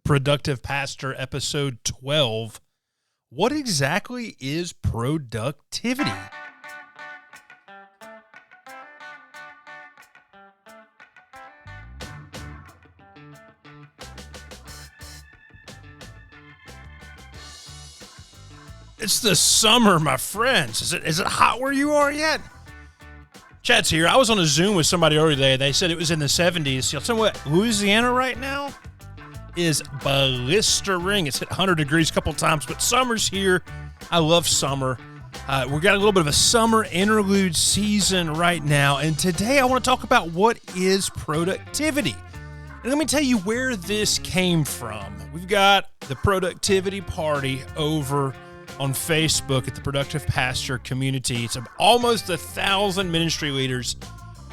Productive Pastor, episode 12. What exactly is productivity? It's the summer, my friends. Is it hot where you are yet? Chad's here. I was on a Zoom with somebody earlier today. They said it was in the 70s. You'll tell me what, Louisiana right now is blistering. It's hit 100 degrees a couple times, but summer's here. I love summer. We've got a little bit of a summer interlude season right now, and today I want to talk about what is productivity. And let me tell you where this came from. We've got the productivity party over on Facebook at the Productive Pastor community. It's almost 1,000 ministry leaders.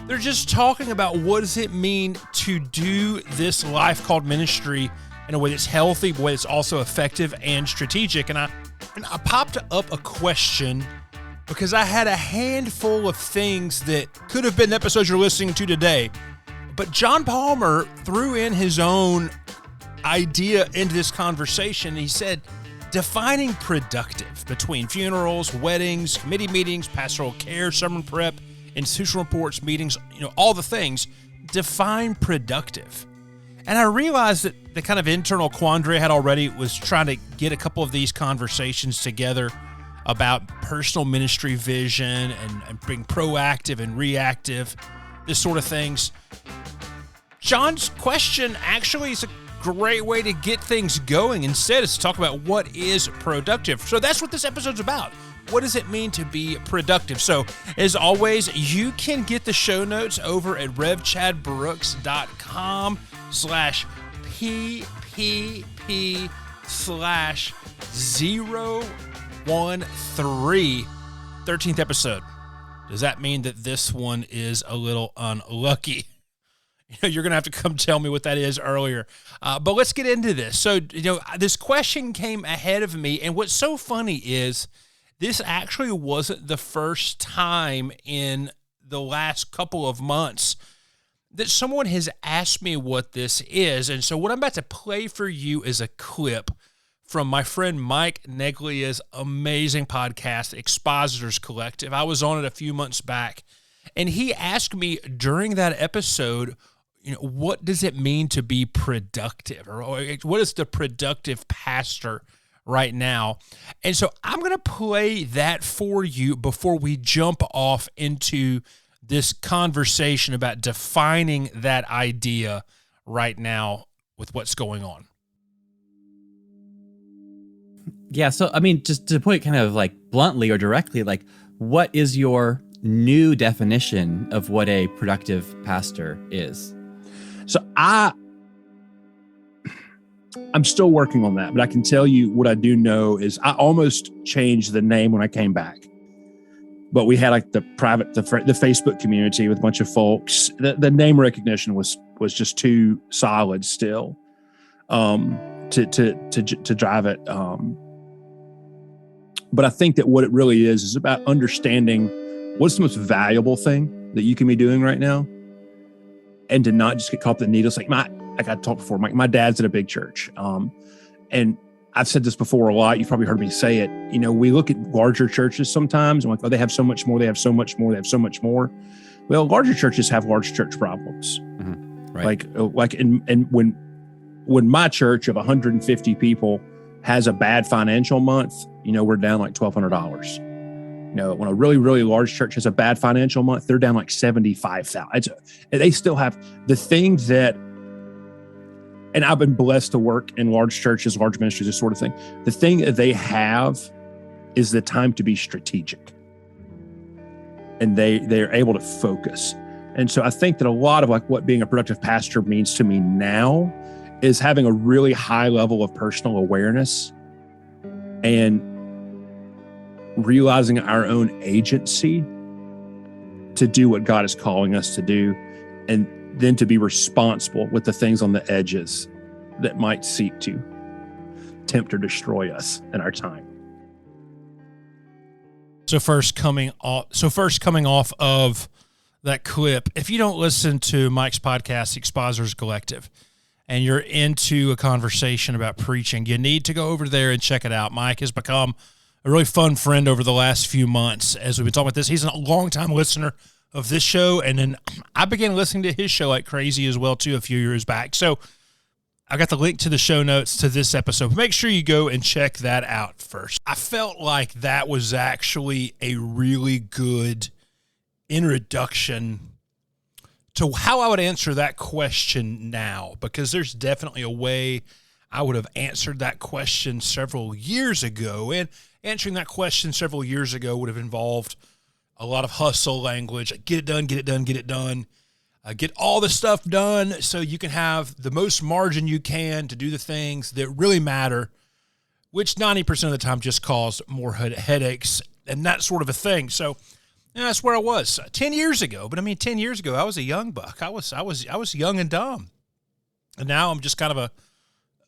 They're just talking about what does it mean to do this life called ministry in a way that's healthy, but it's also effective and strategic. And I popped up a question because I had a handful of things that could have been the episodes you're listening to today. But John Palmer threw in his own idea into this conversation. He said, defining productive between funerals, weddings, committee meetings, pastoral care, sermon prep, institutional reports, meetings, all the things, define productive. And I realized that the kind of internal quandary I had already was trying to get a couple of these conversations together about personal ministry vision and being proactive and reactive, this sort of things. John's question actually is a great way to get things going. Instead, it's to talk about what is productive. So that's what this episode's about. What does it mean to be productive? So, as always, you can get the show notes over at revchadbrooks.com/PPP/013. 13th episode. Does that mean that this one is a little unlucky? You're going to have to come tell me what that is earlier. But let's get into this. So, this question came ahead of me, and what's so funny is this actually wasn't the first time in the last couple of months that someone has asked me what this is. And so what I'm about to play for you is a clip from my friend Mike Neglia's amazing podcast, Expositors Collective. I was on it a few months back, and he asked me during that episode, what does it mean to be productive? Or what is the productive pastor right now? And so I'm going to play that for you before we jump off into this conversation about defining that idea right now with what's going on. Yeah, so just to put it kind of like bluntly or directly, like what is your new definition of what a productive pastor is? So I'm still working on that, but I can tell you what I do know is I almost changed the name when I came back. But we had like the Facebook community with a bunch of folks. The name recognition was just too solid still to drive it. But I think that what it really is about understanding what's the most valuable thing that you can be doing right now, and to not just get caught up in the needles. Like I talked before, my dad's at a big church. And I've said this before a lot. You've probably heard me say it. We look at larger churches sometimes and like, oh, they have so much more. They have so much more. They have so much more. Well, larger churches have large church problems. Mm-hmm. Right. And when my church of 150 people has a bad financial month, we're down like $1,200. When a really, really large church has a bad financial month, they're down like $75,000. They still have the things that, and I've been blessed to work in large churches, large ministries, this sort of thing. The thing that they have is the time to be strategic. And they're able to focus. And so I think that a lot of like what being a productive pastor means to me now is having a really high level of personal awareness and realizing our own agency to do what God is calling us to do, and then to be responsible with the things on the edges that might seek to tempt or destroy us in our time. So first coming off of that clip, if you don't listen to Mike's podcast, Expositors Collective, and you're into a conversation about preaching, you need to go over there and check it out. Mike has become a really fun friend over the last few months as we've been talking about this. He's a longtime listener of this show, and then I began listening to his show like crazy as well, too, a few years back. So I got the link to the show notes to this episode. Make sure you go and check that out first. I felt like that was actually a really good introduction to how I would answer that question now, because there's definitely a way I would have answered that question several years ago. And answering that question several years ago would have involved a lot of hustle language. Get it done, get it done, get it done. Get all the stuff done so you can have the most margin you can to do the things that really matter, which 90% of the time just cause more headaches and that sort of a thing. So that's where I was 10 years ago. But I mean, 10 years ago, I was a young buck. I was young and dumb. And now I'm just kind of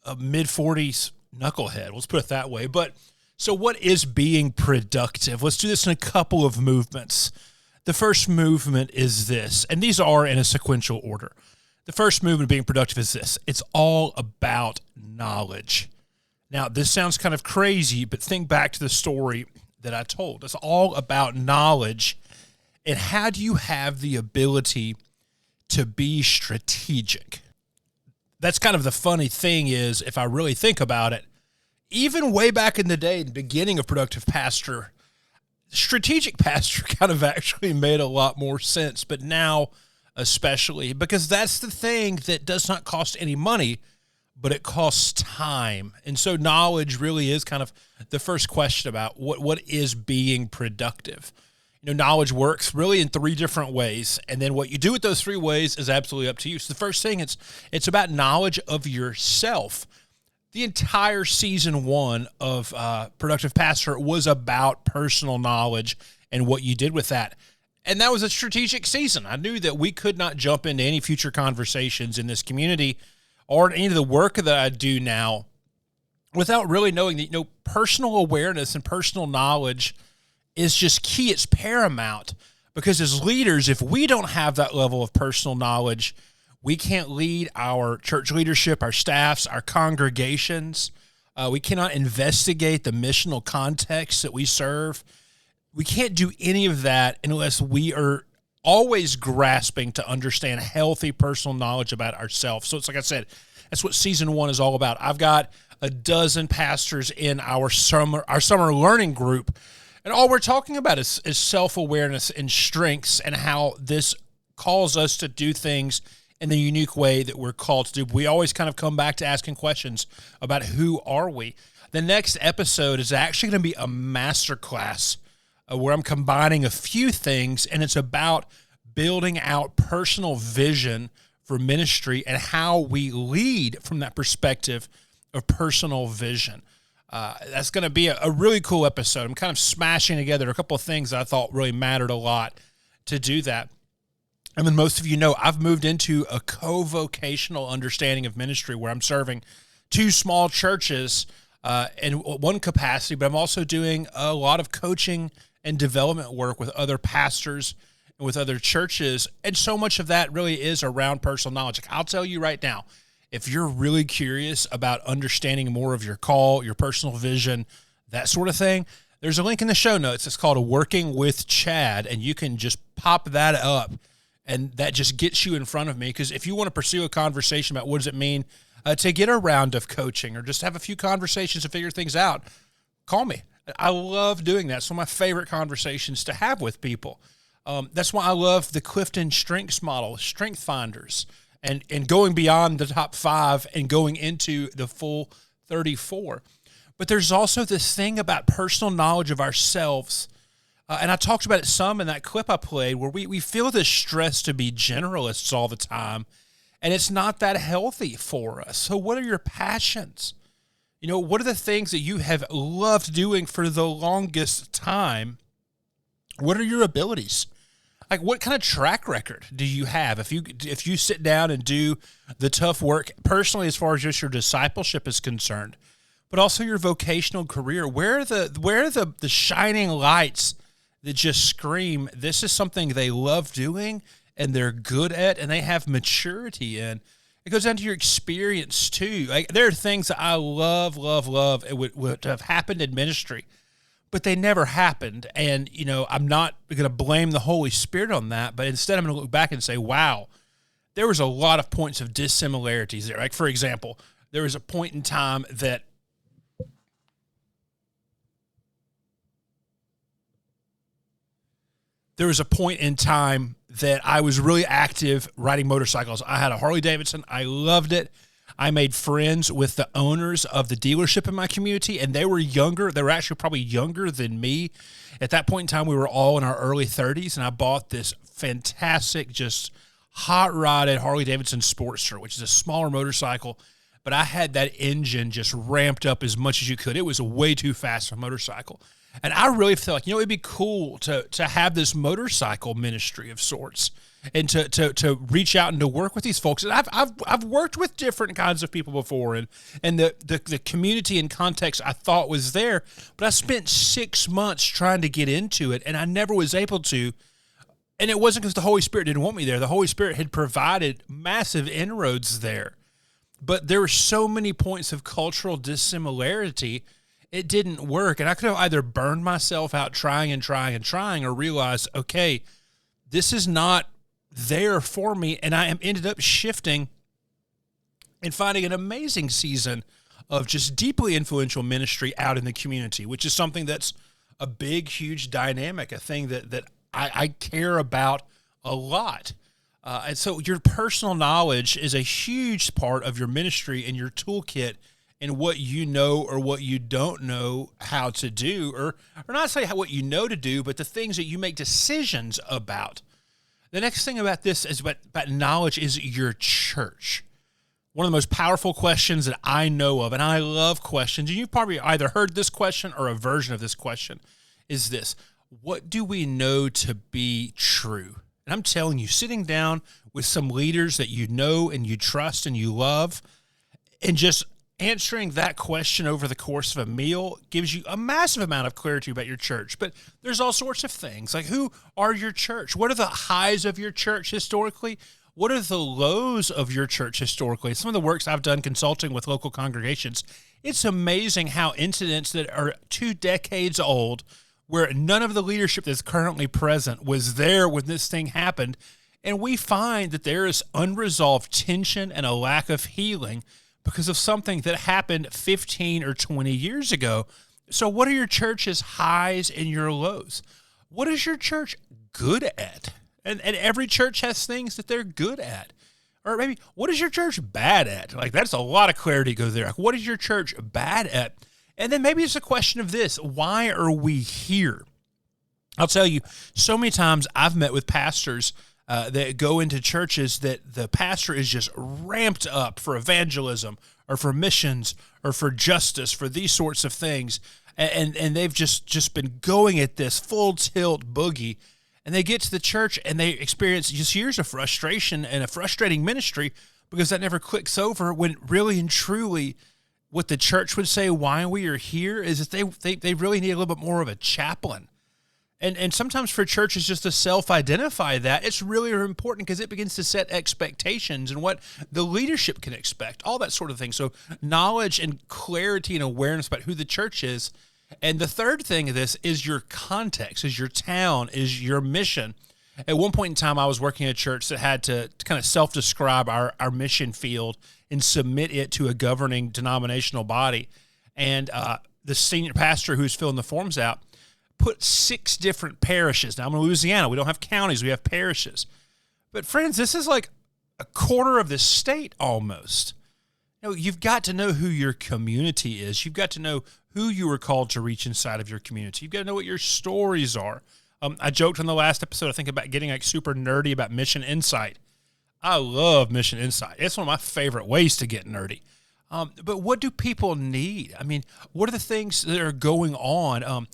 a mid-40s knucklehead. Let's put it that way. But so what is being productive? Let's do this in a couple of movements. The first movement is this, and these are in a sequential order. The first movement of being productive is this. It's all about knowledge. Now, this sounds kind of crazy, but think back to the story that I told. It's all about knowledge, and how do you have the ability to be strategic? That's kind of the funny thing is, if I really think about it, even way back in the day, the beginning of Productive Pastor, strategic pastor kind of actually made a lot more sense, but now especially, because that's the thing that does not cost any money, but it costs time. And so knowledge really is kind of the first question about what is being productive. Knowledge works really in three different ways, and then what you do with those three ways is absolutely up to you. So the first thing, it's about knowledge of yourself. The entire season 1 of Productive Pastor was about personal knowledge and what you did with that. And that was a strategic season. I knew that we could not jump into any future conversations in this community or any of the work that I do now without really knowing that, personal awareness and personal knowledge is just key. It's paramount, because as leaders, if we don't have that level of personal knowledge, we can't lead our church leadership, our staffs, our congregations. We cannot investigate the missional context that we serve. We can't do any of that unless we are always grasping to understand healthy personal knowledge about ourselves. So it's like I said, that's what season 1 is all about. I've got a dozen pastors in our summer learning group, and all we're talking about is self-awareness and strengths, and how this calls us to do things in the unique way that we're called to do. We always kind of come back to asking questions about who are we. The next episode is actually going to be a masterclass where I'm combining a few things, and it's about building out personal vision for ministry and how we lead from that perspective of personal vision. That's going to be a really cool episode. I'm kind of smashing together a couple of things that I thought really mattered a lot to do that. And then most of you know, I've moved into a co-vocational understanding of ministry where I'm serving 2 small churches in one capacity, but I'm also doing a lot of coaching and development work with other pastors and with other churches. And so much of that really is around personal knowledge. I'll tell you right now, if you're really curious about understanding more of your call, your personal vision, that sort of thing, there's a link in the show notes. It's called Working with Chad, and you can just pop that up. And that just gets you in front of me, because if you want to pursue a conversation about what does it mean to get a round of coaching or just have a few conversations to figure things out, call me. I love doing that. It's one of my favorite conversations to have with people. That's why I love the Clifton Strengths model, Strength Finders, and going beyond the top 5 and going into the full 34. But there's also this thing about personal knowledge of ourselves. And I talked about it some in that clip I played, where we feel this stress to be generalists all the time, and it's not that healthy for us. So what are your passions? What are the things that you have loved doing for the longest time? What are your abilities? Like, what kind of track record do you have? If you sit down and do the tough work personally, as far as just your discipleship is concerned, but also your vocational career, where are the shining lights that just scream, this is something they love doing and they're good at and they have maturity in? It goes down to your experience too. Like there are things that I love, it would have happened in ministry, but they never happened. And, I'm not going to blame the Holy Spirit on that, but instead I'm going to look back and say, wow, there was a lot of points of dissimilarities there. Like, for example, there was a point in time that I was really active riding motorcycles. I had a Harley Davidson. I loved it. I made friends with the owners of the dealership in my community, and they were younger. They were actually probably younger than me. At that point in time, we were all in our early 30s, and I bought this fantastic, just hot-rodded Harley Davidson Sportster, which is a smaller motorcycle, but I had that engine just ramped up as much as you could. It was way too fast for a motorcycle. And I really felt like, it'd be cool to have this motorcycle ministry of sorts and to reach out and to work with these folks. And I've worked with different kinds of people before, and the community and context I thought was there, but I spent 6 months trying to get into it, and I never was able to. And it wasn't because the Holy Spirit didn't want me there. The Holy Spirit had provided massive inroads there. But there were so many points of cultural dissimilarity, it didn't work. And I could have either burned myself out trying or realized, okay, this is not there for me. And I ended up shifting and finding an amazing season of just deeply influential ministry out in the community, which is something that's a big, huge dynamic, a thing that I care about a lot. And so your personal knowledge is a huge part of your ministry and your toolkit and what you know or what you don't know how to do, or not say what you know to do, but the things that you make decisions about. The next thing about this is about knowledge is your church. One of the most powerful questions that I know of, and I love questions, and you've probably either heard this question or a version of this question, is this: what do we know to be true? And I'm telling you, sitting down with some leaders that you know and you trust and you love, and just answering that question over the course of a meal gives you a massive amount of clarity about your church. But there's all sorts of things, like who are your church? What are the highs of your church historically? What are the lows of your church historically? Some of the works I've done consulting with local congregations, it's amazing how incidents that are 2 decades old, where none of the leadership that's currently present was there when this thing happened, and we find that there is unresolved tension and a lack of healing because of something that happened 15 or 20 years ago. So what are your church's highs and your lows? What is your church good at? And every church has things that they're good at. Or maybe, what is your church bad at? Like, that's a lot of clarity go there. Like, what is your church bad at? And then maybe it's a question of this: why are we here? I'll tell you, so many times I've met with pastors that go into churches that the pastor is just ramped up for evangelism or for missions or for justice, for these sorts of things. And they've just been going at this full tilt boogie. And they get to the church and they experience just years of frustration and a frustrating ministry because that never clicks over, when really and truly what the church would say why we are here is that they really need a little bit more of a chaplain. And sometimes for churches just to self-identify that, it's really important because it begins to set expectations and what the leadership can expect, all that sort of thing. So knowledge and clarity and awareness about who the church is. And the third thing of this is your context, is your town, is your mission. At one point in time, I was working at a church that had to kind of self-describe our mission field and submit it to a governing denominational body. And the senior pastor who's filling the forms out put 6 different parishes. Now, I'm in Louisiana. We don't have counties. We have parishes. But friends, this is like a quarter of the state almost. You've got to know who your community is. You've got to know who you were called to reach inside of your community. You've got to know what your stories are. I joked on the last episode, I think, about getting like super nerdy about mission insight. I love mission insight. It's one of my favorite ways to get nerdy. But what do people need? I mean, what are the things that are going on?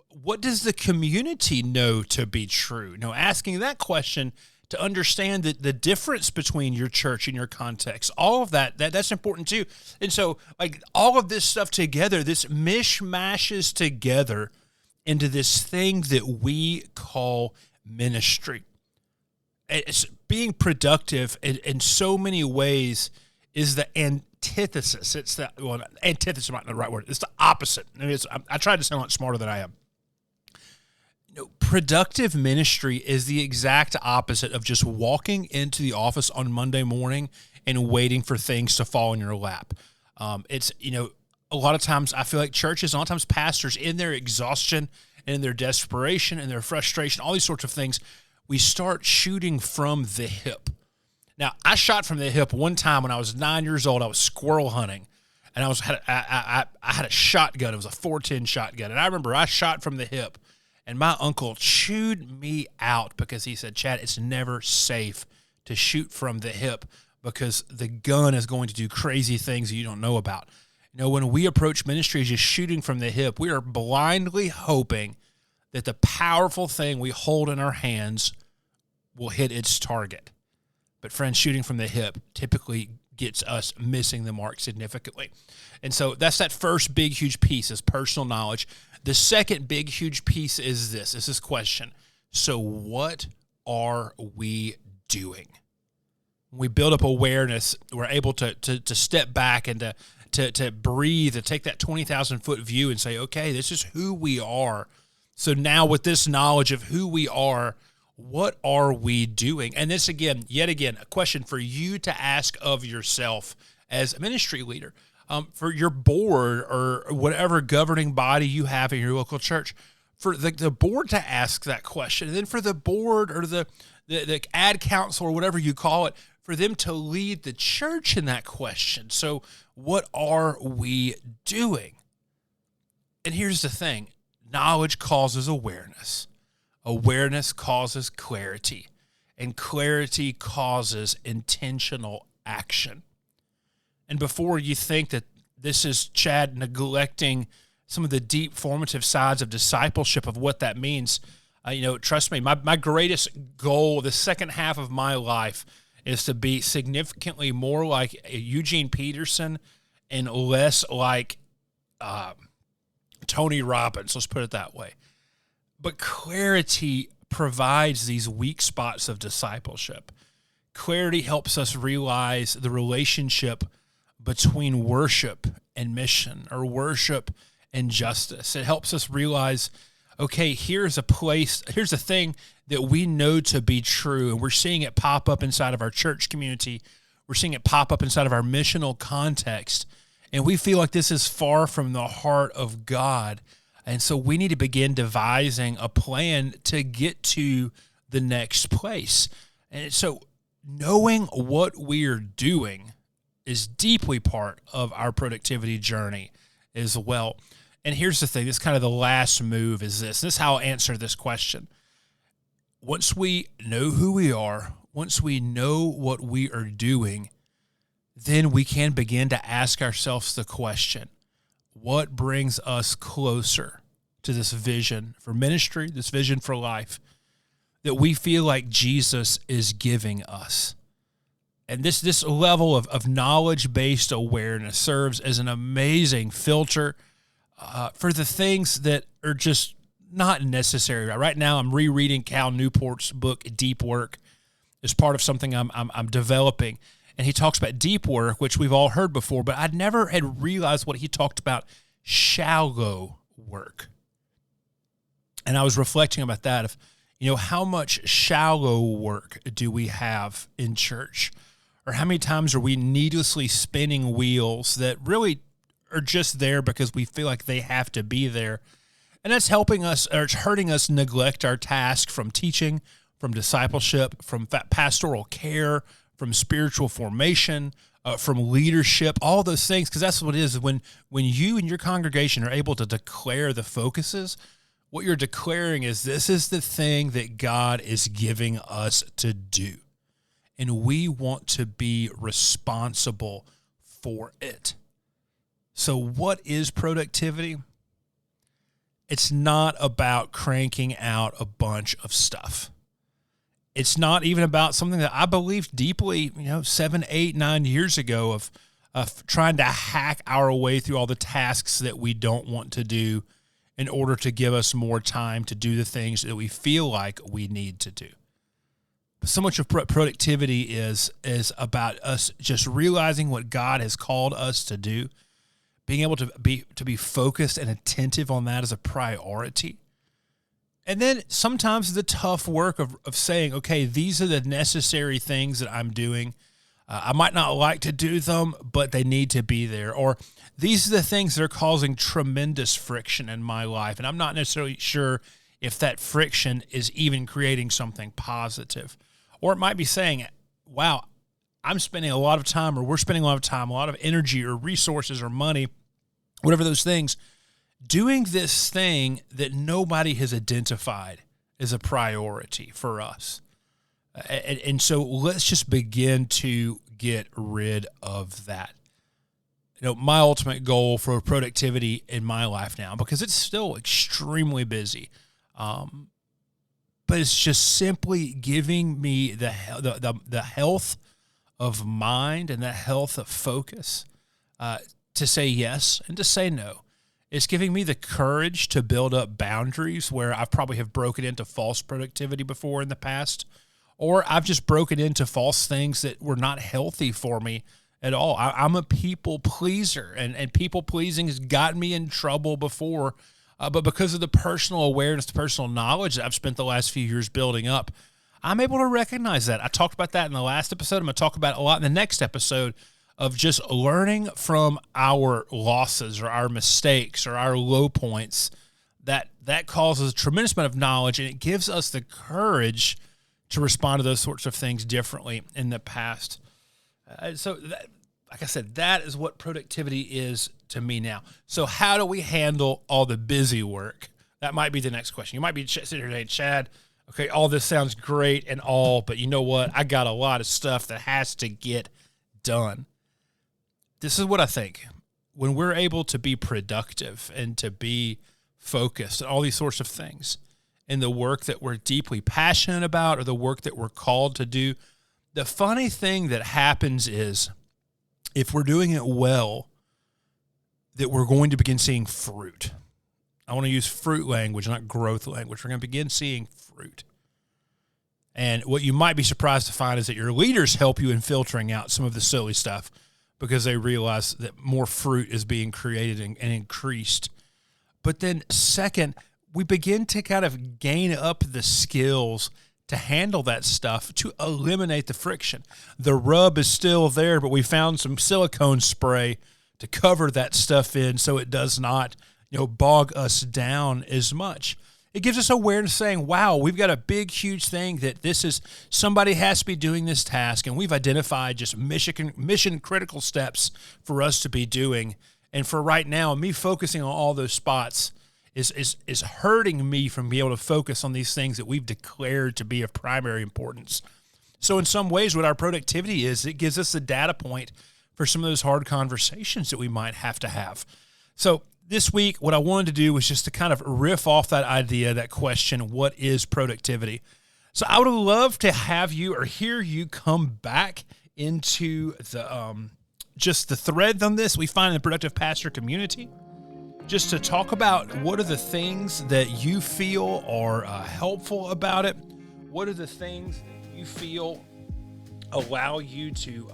What does the community know to be true? Asking that question to understand the difference between your church and your context, all of that's important too. And so, like, all of this stuff together, this mishmashes together into this thing that we call ministry. It's being productive in so many ways is the antithesis. It's the, well, antithesis is not the right word. It's the opposite. I mean, I tried to sound a lot smarter than I am. Productive ministry is the exact opposite of just walking into the office on Monday morning and waiting for things to fall in your lap. It's, a lot of times I feel like churches, a lot of times pastors, in their exhaustion and in their desperation and their frustration, all these sorts of things, we start shooting from the hip. Now, I shot from the hip one time when I was 9 years old. I was squirrel hunting, and I had a shotgun. It was a 410 shotgun, and I remember I shot from the hip, and my uncle chewed me out because he said, Chad, it's never safe to shoot from the hip because the gun is going to do crazy things that you don't know about. When we approach ministry as just shooting from the hip, we are blindly hoping that the powerful thing we hold in our hands will hit its target. But friends, shooting from the hip typically gets us missing the mark significantly. And so that's that first big, huge piece is personal knowledge. The second big, huge piece is this question. So what are we doing? When we build up awareness, we're able to step back and to breathe and take that 20,000-foot view and say, okay, this is who we are. So now with this knowledge of who we are, what are we doing? And this, yet again, a question for you to ask of yourself as a ministry leader, for your board or whatever governing body you have in your local church, for the board to ask that question, and then for the board or the ad council or whatever you call it, for them to lead the church in that question. So what are we doing? And here's the thing. Knowledge causes awareness. Awareness causes clarity. And clarity causes intentional action. And before you think that this is Chad neglecting some of the deep formative sides of discipleship of what that means, trust me, my greatest goal, the second half of my life, is to be significantly more like Eugene Peterson and less like Tony Robbins, let's put it that way. But clarity provides these weak spots of discipleship. Clarity helps us realize the relationship between worship and mission, or worship and justice. It helps us realize, okay, here's a thing that we know to be true, and we're seeing it pop up inside of our church community. We're seeing it pop up inside of our missional context, and we feel like this is far from the heart of God. And so we need to begin devising a plan to get to the next place. And so knowing what we're doing is deeply part of our productivity journey as well. And here's the thing, this is kind of the last move is this. This is how I'll answer this question. Once we know who we are, once we know what we are doing, then we can begin to ask ourselves the question, what brings us closer to this vision for ministry, this vision for life that we feel like Jesus is giving us? And this level of knowledge-based awareness serves as an amazing filter for the things that are just not necessary. Right now, I'm rereading Cal Newport's book, Deep Work, as part of something I'm developing. And he talks about deep work, which we've all heard before, but I'd never had realized what he talked about shallow work. And I was reflecting about that of, how much shallow work do we have in church? Or how many times are we needlessly spinning wheels that really are just there because we feel like they have to be there? And that's helping us, or it's hurting us neglect our task from teaching, from discipleship, from pastoral care, from spiritual formation, from leadership, all those things, because that's what it is. When you and your congregation are able to declare the focuses, what you're declaring is this is the thing that God is giving us to do. And we want to be responsible for it. So what is productivity? It's not about cranking out a bunch of stuff. It's not even about something that I believed deeply, 7, 8, 9 years ago of trying to hack our way through all the tasks that we don't want to do in order to give us more time to do the things that we feel like we need to do. So much of productivity is about us just realizing what God has called us to do, being able to be focused and attentive on that as a priority. And then sometimes the tough work of saying, okay, these are the necessary things that I'm doing. I might not like to do them, but they need to be there. Or these are the things that are causing tremendous friction in my life, and I'm not necessarily sure if that friction is even creating something positive. Or it might be saying, wow, I'm spending a lot of time, or we're spending a lot of time, a lot of energy or resources or money, whatever those things, doing this thing that nobody has identified as a priority for us. And so let's just begin to get rid of that. You know, my ultimate goal for productivity in my life now, because it's still extremely busy, but it's just simply giving me the health of mind and the health of focus to say yes and to say no. It's giving me the courage to build up boundaries where I probably have broken into false productivity before in the past, or I've just broken into false things that were not healthy for me at all. I'm a people pleaser, and people pleasing has gotten me in trouble before, but because of the personal awareness, the personal knowledge that I've spent the last few years building up, I'm able to recognize that. I talked about that in the last episode. I'm going to talk about it a lot in the next episode, of just learning from our losses or our mistakes or our low points. That causes a tremendous amount of knowledge, and it gives us the courage to respond to those sorts of things differently in the past. So that, like I said, that is what productivity is to me now. So how do we handle all the busy work? That might be the next question. You might be sitting here today, Chad, okay, all this sounds great and all, but you know what? I got a lot of stuff that has to get done. This is what I think. When we're able to be productive and to be focused and all these sorts of things in the work that we're deeply passionate about or the work that we're called to do, the funny thing that happens is if we're doing it well, that we're going to begin seeing fruit. I want to use fruit language, not growth language. We're going to begin seeing fruit. And what you might be surprised to find is that your leaders help you in filtering out some of the silly stuff, because they realize that more fruit is being created and increased. But then second, we begin to kind of gain up the skills to handle that stuff, to eliminate the friction. The rub is still there, but we found some silicone spray to cover that stuff in so it does not, bog us down as much. It gives us awareness saying, wow, we've got a big, huge thing that somebody has to be doing this task, and we've identified just mission critical steps for us to be doing. And for right now, me focusing on all those spots is hurting me from being able to focus on these things that we've declared to be of primary importance. So in some ways, what our productivity is, it gives us a data point for some of those hard conversations that we might have to have. So this week, what I wanted to do was just to kind of riff off that idea, that question, what is productivity? So I would love to have you or hear you come back into the just the thread on this we find in the Productive Pastor community, just to talk about what are the things that you feel are helpful about it. What are the things that you feel allow you to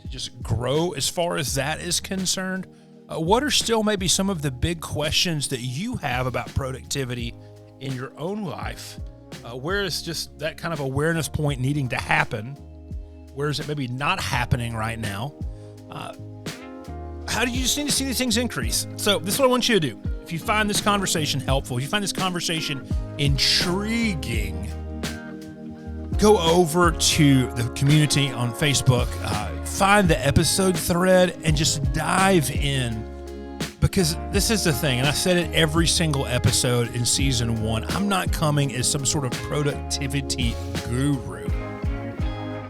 just grow as far as that is concerned? What are still maybe some of the big questions that you have about productivity in your own life? Where is just that kind of awareness point needing to happen? Where is it maybe not happening right now? How do you just need to see these things increase? So this is what I want you to do. If you find this conversation helpful, if you find this conversation intriguing, go over to the community on Facebook, find the episode thread, and just dive in. Because this is the thing, and I said it every single episode in season 1, I'm not coming as some sort of productivity guru.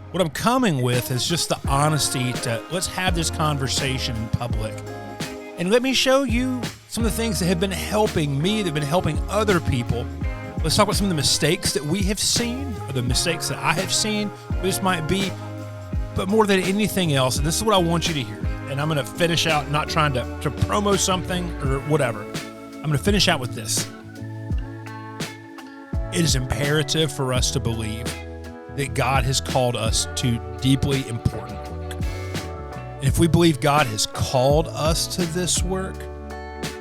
What I'm coming with is just the honesty to let's have this conversation in public. And let me show you some of the things that have been helping me, that have been helping other people. Let's talk about some of the mistakes that we have seen, or the mistakes that I have seen. This might be, but more than anything else, and this is what I want you to hear. And I'm going to finish out, not trying to promo something or whatever. I'm going to finish out with this. It is imperative for us to believe that God has called us to deeply important work. And if we believe God has called us to this work,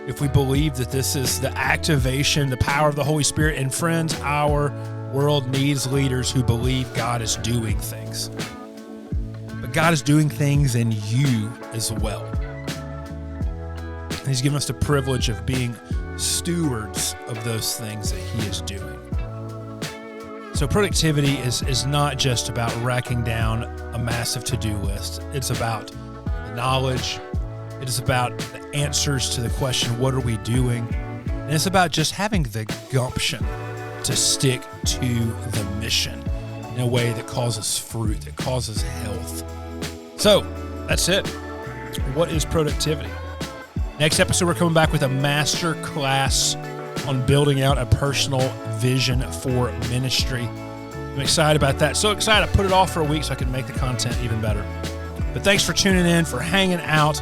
if we believe that this is the activation, the power of the Holy Spirit, and friends, our world needs leaders who believe God is doing things. But God is doing things in you as well. And He's given us the privilege of being stewards of those things that He is doing. So productivity is not just about racking down a massive to-do list. It's about the knowledge. It is about the answers to the question, what are we doing? And it's about just having the gumption to stick to the mission in a way that causes fruit, that causes health. So that's it. What is productivity? Next episode, we're coming back with a master class on building out a personal vision for ministry. I'm excited about that. So excited. I put it off for a week so I can make the content even better. But thanks for tuning in, for hanging out.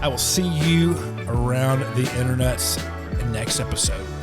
I will see you around the internets in next episode.